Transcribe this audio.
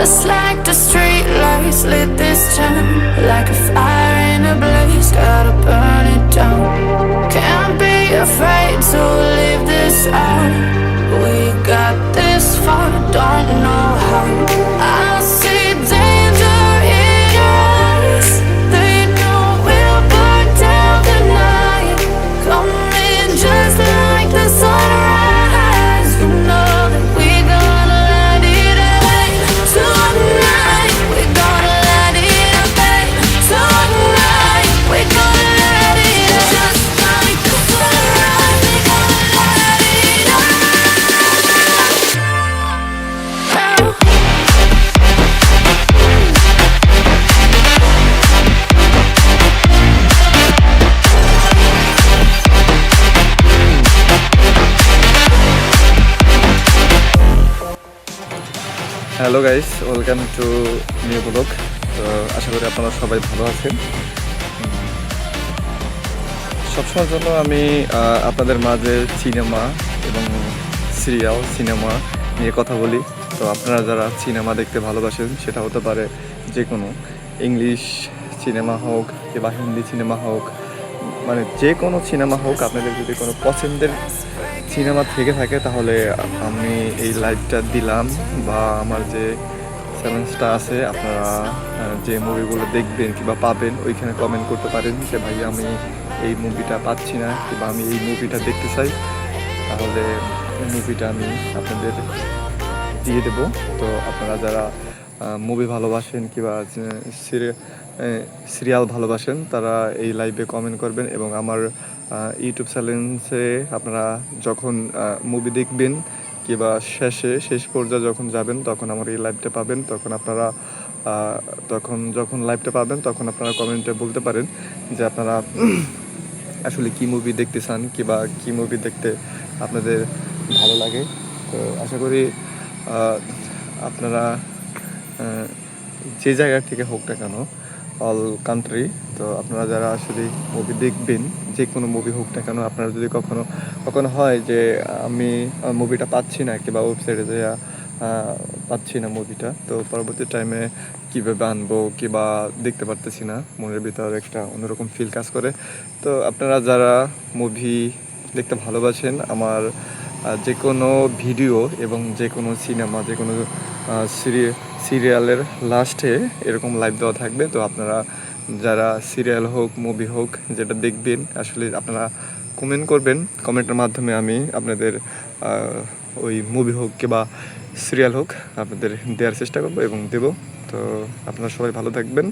Just like the street lights lit this town, like a fire in a blaze, gotta burn it down. Can't be afraid to leave this out. We got this far, don't know how. I see danger in your eyes. They know we'll burn down the night. Coming just like the sunrise. You know that we gonna light it up tonight. We gonna light it up tonight. We gonna light it up just like the sunrise. We gonna light it up now. Hello guys, welcome to new blog. তো আশা করি আপনারা সবাই ভালো আছেন। সবসময়ের জন্য আমি আপনাদের মাঝে সিনেমা এবং সিনেমা নিয়ে কথা বলি। তো আপনারা যারা সিনেমা দেখতে ভালোবাসেন, সেটা হতে পারে যে কোনো ইংলিশ সিনেমা হোক কিংবা হিন্দি সিনেমা হোক, মানে যে কোনো সিনেমা হোক, আপনাদের যদি কোনো পছন্দের সিনেমা থেকে থাকে তাহলে আমি এই লাইভটা দিলাম, বা আমার যে চ্যালেঞ্জটা আছে, আপনারা যে মুভিগুলো দেখবেন কিংবা পাবেন ওইখানে কমেন্ট করতে পারেন যে ভাই আমি এই মুভিটা পাচ্ছি না কিংবা আমি এই মুভিটা দেখতে চাই, তাহলে মুভিটা আমি আপনাদের দিয়ে দেবো। তো আপনারা যারা মুভি ভালোবাসেন কিংবা সিরিয়াল ভালোবাসেন, তারা এই লাইভে কমেন্ট করবেন এবং আমার ইউটিউব চ্যানেলে আপনারা যখন মুভি দেখবেন কিংবা শেষ পর্যায়ে যখন যাবেন, তখন আমার এই লাইভটা পাবেন। তখন আপনারা যখন লাইভটা পাবেন তখন আপনারা কমেন্টে বলতে পারেন যে আপনারা আসলে কী মুভি দেখতে চান কিংবা কী মুভি দেখতে আপনাদের ভালো লাগে। তো আশা করি আপনারা যে জায়গা থেকে হোক না কেন, অল কান্ট্রি, তো আপনারা যারা আসলে মুভি দেখবেন, যে কোনো মুভি হোক না কেন, আপনারা যদি কখনো হয় যে আমি মুভিটা পাচ্ছি না কিংবা ওয়েবসাইটে যাইয়া পাচ্ছি না মুভিটা, তো পরবর্তী টাইমে কীভাবে আনবো কিংবা দেখতে পারতেছি না, মনের ভিতরে একটা অন্যরকম ফিল কাজ করে। তো আপনারা যারা মুভি দেখতে ভালোবাসেন, আমার যে কোনো ভিডিও এবং যে কোনো সিনেমা, যে কোনো সিরিয়ালের লাস্টে এরকম লাইভ দেওয়া থাকবে। তো আপনারা যারা সিরিয়াল হোক মুভি হোক যেটা দেখবেন, আসলে আপনারা কমেন্ট করবেন, কমেন্টের মাধ্যমে আমি আপনাদের ওই মুভি হোক কিংবা সিরিয়াল হোক আপনাদের দেওয়ার চেষ্টা করবো এবং দেবো। তো আপনারা সবাই ভালো থাকবেন।